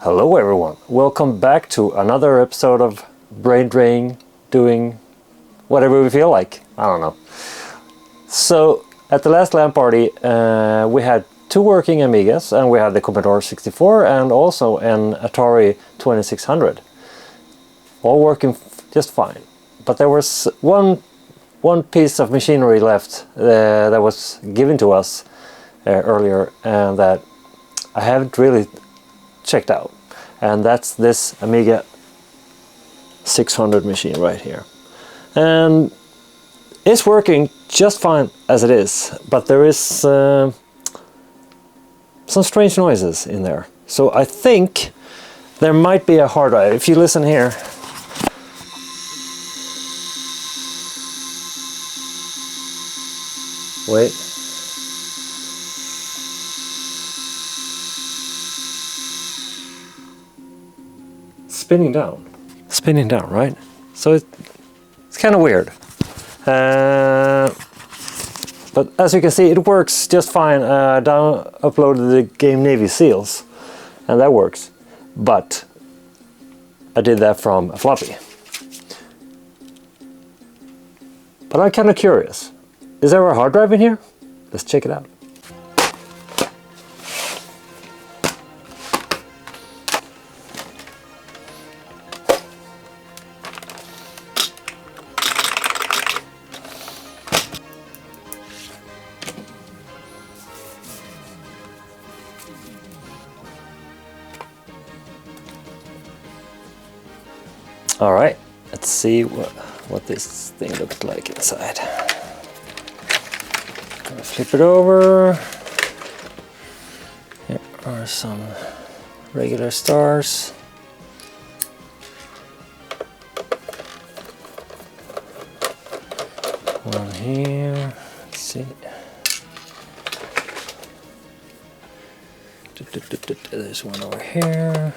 Hello everyone, welcome back to another episode of Brain Drain, doing whatever we feel like, I don't know. So at the last LAN party we had two working Amigas, and we had the Commodore 64 and also an Atari 2600. All working just fine. But there was one piece of machinery left that was given to us earlier, and that I haven't really checked out, and that's this Amiga 600 machine right here, and it's working just fine as it is, but there is some strange noises in there, so I think there might be a hard drive. If you listen here, wait. Spinning down, right? So it's kind of weird. But as you can see, it works just fine. Uploaded the game Navy Seals, and that works. But I did that from a floppy. But I'm kind of curious. Is there a hard drive in here? Let's check it out. All right, let's see what this thing looks like inside. Gonna flip it over. Here are some regular stars. One here. Let's see. There's one over here.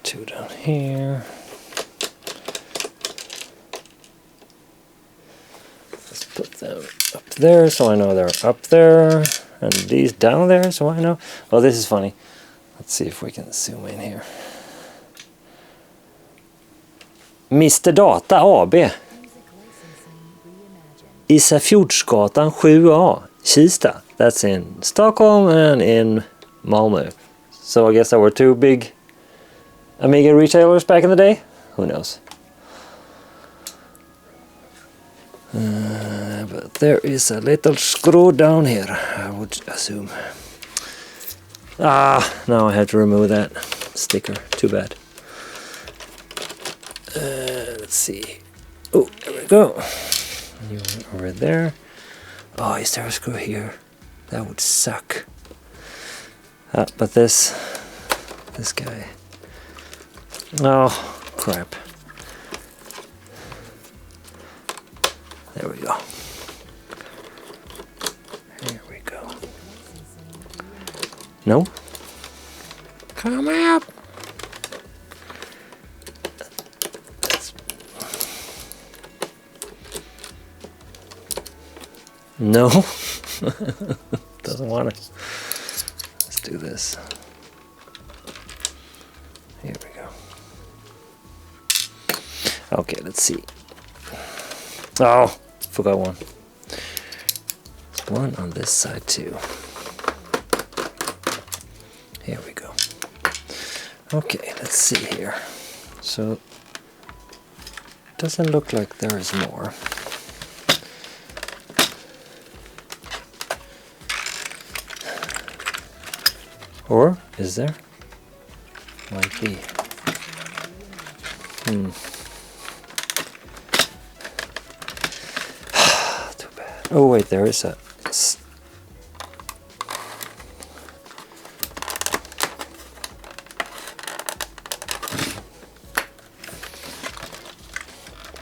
Two down here. Let's put them up there so I know they're up there, and these down there so I know. Oh, this is funny. Let's see if we can zoom in here. Mr Data AB, Isafjordsgatan 7A, Kista. That's in Stockholm and in Malmö. So I guess there were two big Amiga retailers back in the day? Who knows? But there is a little screw down here, I would assume. Now I have to remove that sticker. Too bad. Let's see. Oh, there we go. You over there. Oh, is there a screw here? That would suck. But this guy. Oh, crap. There we go. Here we go. No? Come up! No? Doesn't want it. Let's do this. Here we go. Okay, let's see. Oh, forgot one. There's one on this side too. Here we go. Okay, let's see here. So, doesn't look like there is more. Or is there? Might be. Too bad. Oh wait, there is a.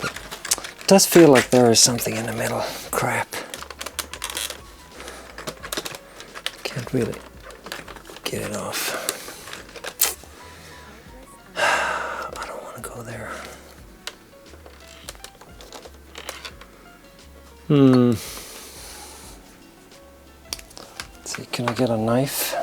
It does feel like there is something in the middle. Crap. Can't really get it off. I don't want to go there. Let's see, can I get a knife?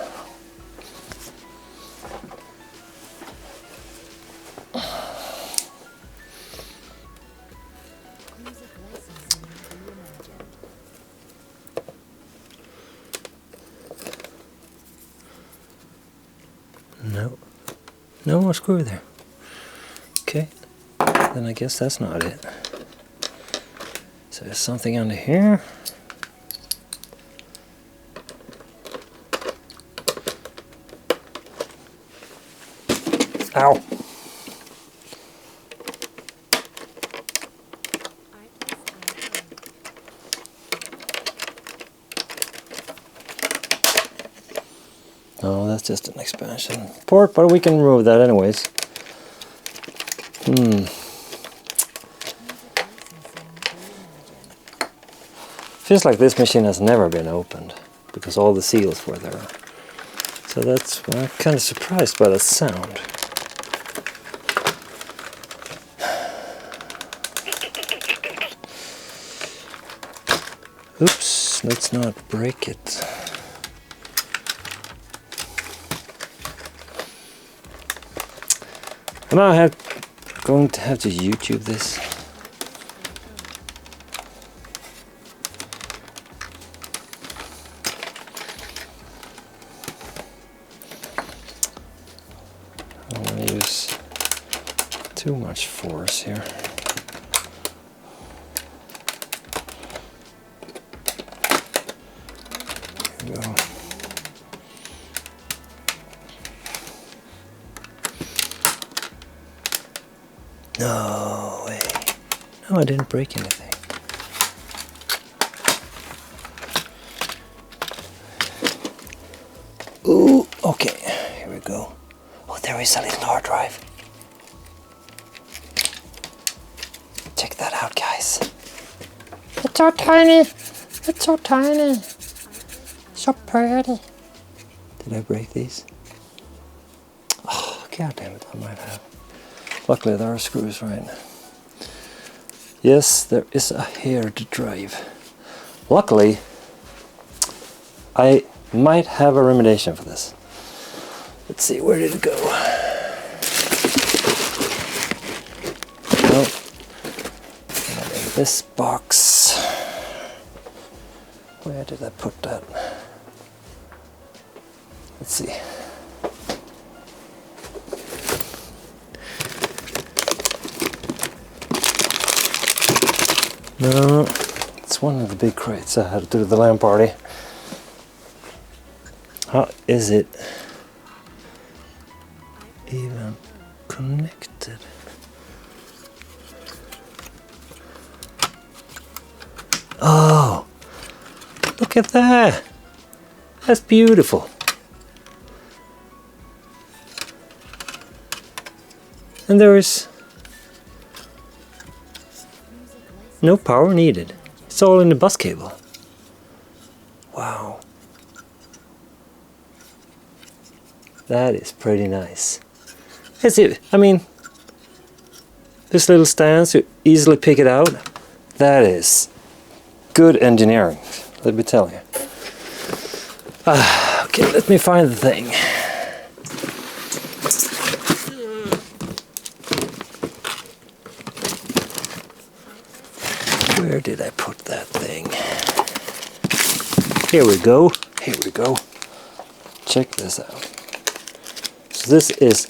No. No more screw there. Okay. Then I guess that's not it. So there's something under here. Ow! No, that's just an expansion port, but we can remove that anyways. Feels like this machine has never been opened because all the seals were there. So that's why I'm kind of surprised by the sound. Oops, let's not break it. I'm now going to have to YouTube this. I don't want to use too much force here. Here we go. No way. No, I didn't break anything. Ooh, okay. Here we go. Oh, there is a little hard drive. Check that out, guys. It's so tiny. It's so tiny. So pretty. Did I break these? Oh, god damn it, I might have. Luckily there are screws, right? Yes, there is a hard drive. Luckily, I might have a remediation for this. Let's see, where did it go? Oh, not in this box. Where did I put that? Let's see. No, it's one of the big crates I had to do the LAN party. How is it even connected? Oh, look at that! That's beautiful. And there is no power needed. It's all in the bus cable. Wow. That is pretty nice. That's it. I mean, this little stand, you easily pick it out. That is good engineering, let me tell you. Okay, let me find the thing. Where did I put that thing? Here we go. Here we go. Check this out. So this is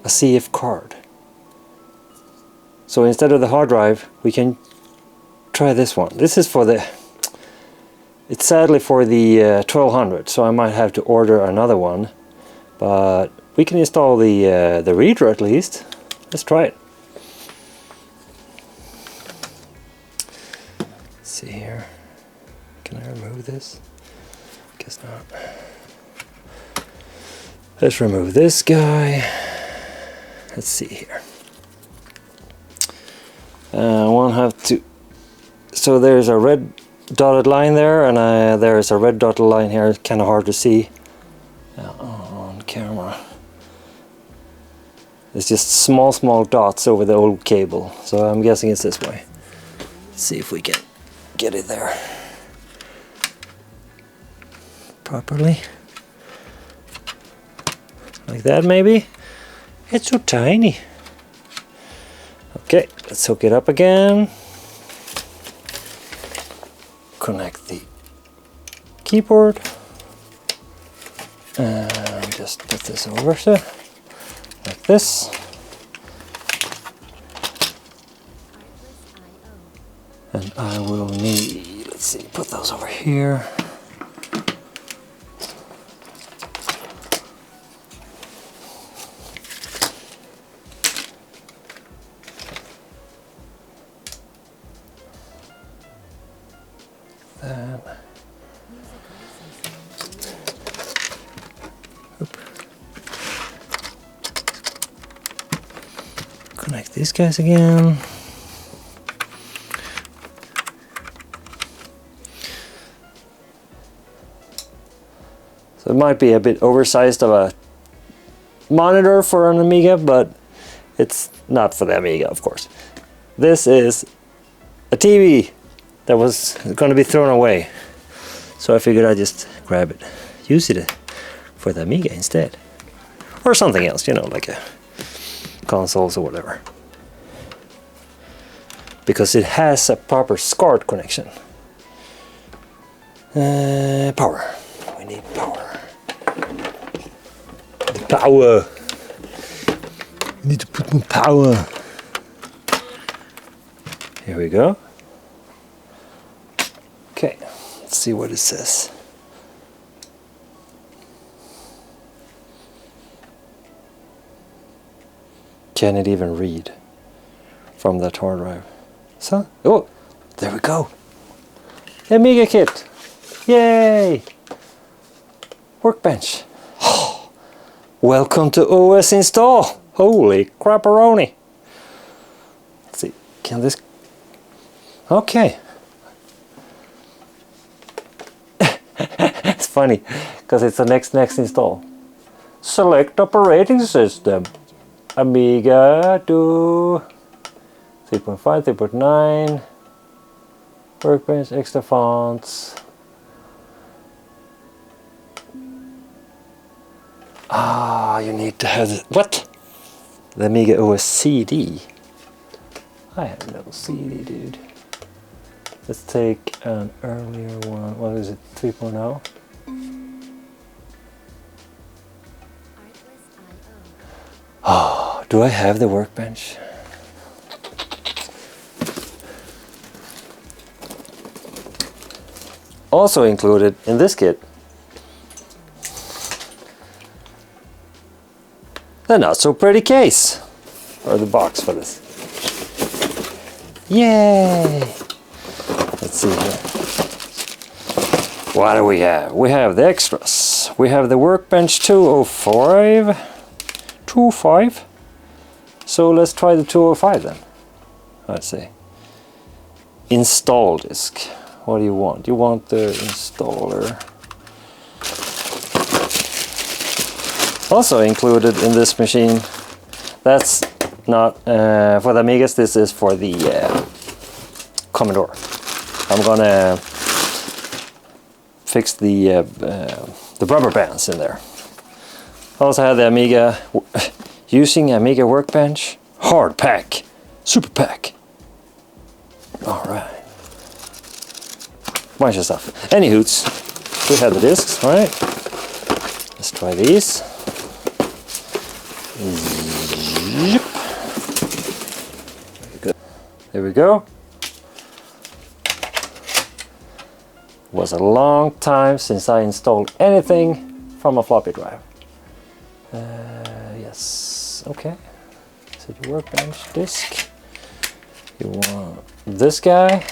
a CF card. So instead of the hard drive, we can try this one. This is for the... It's sadly for the 1200, so I might have to order another one. But we can install the reader at least. Let's try it. Let's see here. Can I remove this? Guess not. Let's remove this guy. Let's see here. I won't have to. So there's a red dotted line there, and there's a red dotted line here. It's kind of hard to see on camera. It's just small dots over the old cable. So I'm guessing it's this way. Let's see if we can get it there properly. Like that maybe? It's so tiny. Okay, let's hook it up again. Connect the keyboard. And just put this over so like this. And I will need, let's see, put those over here. Connect these guys again. So it might be a bit oversized of a monitor for an Amiga, but it's not for the Amiga, of course. This is a TV that was going to be thrown away. So I figured I'd just grab it, use it for the Amiga instead. Or something else, you know, like a consoles or whatever. Because it has a proper SCART connection. Power. We need power. The power. We need to put more power. Here we go. Okay, let's see what it says. Can it even read from that hard drive? So, oh, there we go. The Amiga kit. Yay! Workbench. Welcome to OS install. Holy crapperoni. Let's see, can this... Okay. It's funny, because it's the next install. Select operating system. Amiga to 3.5, 3.9, Workbench, extra fonts. Ah, you need to have the, what? The Amiga OS CD. I have no CD, dude. Let's take an earlier one. What is it? 3.0? Oh, do I have the Workbench? Also included in this kit, the not so pretty case, or the box for this. Yay! Let's see here. What do we have? We have the extras. We have the Workbench 205. 205. So let's try the 205 then. Let's see. Install disk. What do you want? You want the installer. Also included in this machine, that's not for the Amigas, this is for the Commodore. I'm gonna fix the rubber bands in there. I also have the Amiga, using Amiga Workbench, hard pack, super pack. Alright. Bunch of stuff. Anywhoots, we have the discs, alright. Let's try these. Yep. There we go. It was a long time since I installed anything from a floppy drive. Yes, okay. So the Workbench disk. You want this guy.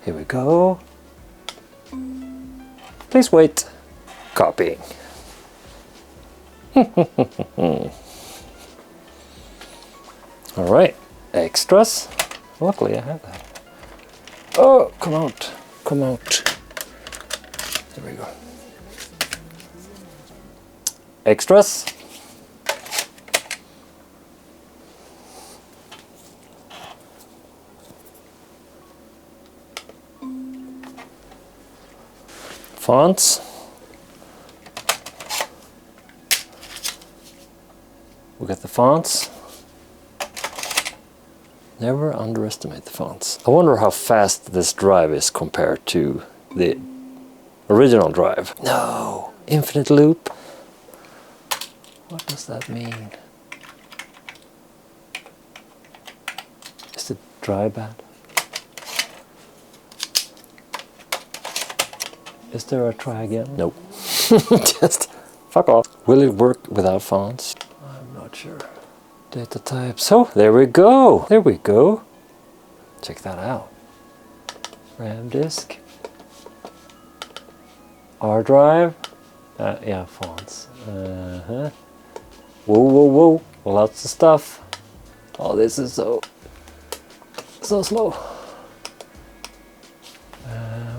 Here we go. Please wait. Copying. Alright, extras. Luckily I have that. Oh, come out. Come out. There we go. extras. Fonts. We got the fonts. Never underestimate the fonts. I wonder how fast this drive is compared to the original drive. No! Infinite loop? What does that mean? Is the drive bad? Is there a try again? Nope. Just fuck off. Will it work without fonts? I'm not sure. Data types. Oh, there we go. There we go. Check that out. RAM disk. R drive. Yeah, fonts. Whoa, whoa, whoa. Lots of stuff. Oh, this is so slow.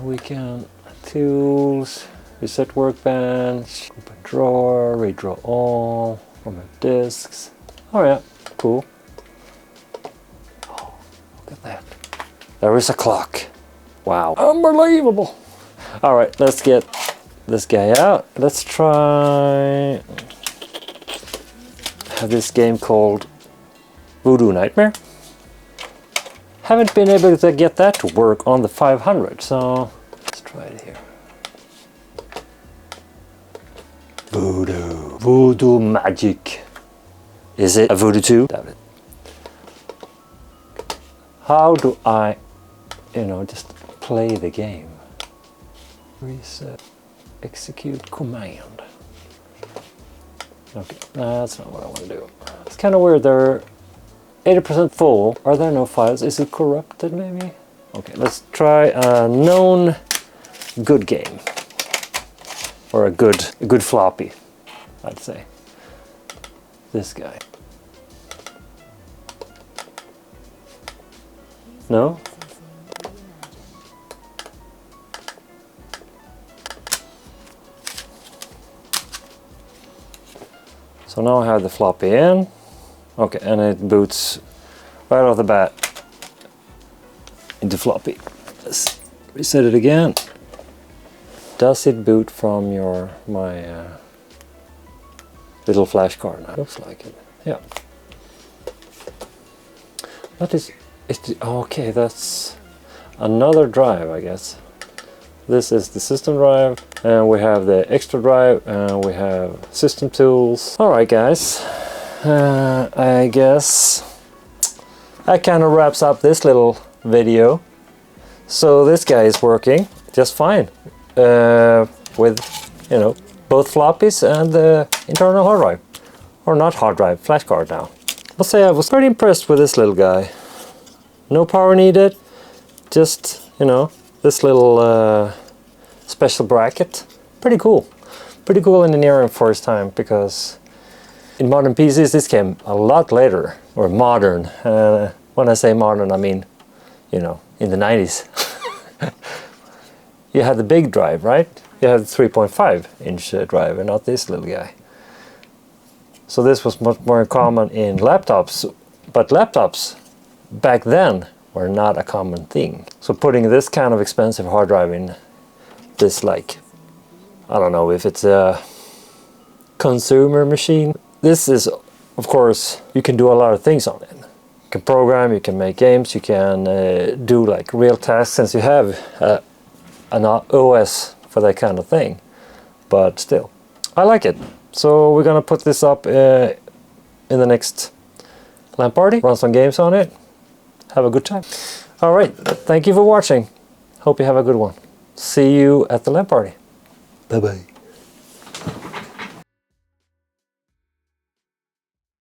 We can tools, reset workbench, open drawer, redraw all, format disks. Oh yeah, cool. Oh, look at that. There is a clock. Wow, unbelievable. All right, let's get this guy out. Let's try have this game called Voodoo Nightmare. Haven't been able to get that to work on the 500, so let's try it here. Voodoo. Voodoo magic. Is it a Voodoo 2? Damn it. How do I, just play the game? Reset. Execute command. Okay, that's not what I want to do. It's kind of weird. They're 80% full. Are there no files? Is it corrupted maybe? Okay, let's try a known good game. Or a good floppy, I'd say. This guy. No? So now I have the floppy in. Okay, and it boots right off the bat into floppy. Let's reset it again. Does it boot from my little flash card now? Looks like it. Yeah. That is okay, that's another drive, I guess. This is the system drive, and we have the extra drive, and we have system tools. Alright guys, I guess that kind of wraps up this little video. So this guy is working just fine with, both floppies and the internal hard drive. Or not hard drive, flash card now. I'll say I was pretty impressed with this little guy. No power needed, just, this little special bracket. Pretty cool. Pretty cool engineering for its time, because in modern PCs this came a lot later, or modern. When I say modern, I mean, in the 90s. You had the big drive, right? You had the 3.5-inch drive, and not this little guy. So this was much more common in laptops, but laptops back then were not a common thing. So putting this kind of expensive hard drive in this, like, I don't know if it's a consumer machine. This is, of course, you can do a lot of things on it. You can program, you can make games, you can do like real tasks, since you have an OS for that kind of thing. But still, I like it. So we're gonna put this up in the next LAN party, run some games on it, have a good time. Alright, thank you for watching. Hope you have a good one. See you at the LAN party. Bye bye.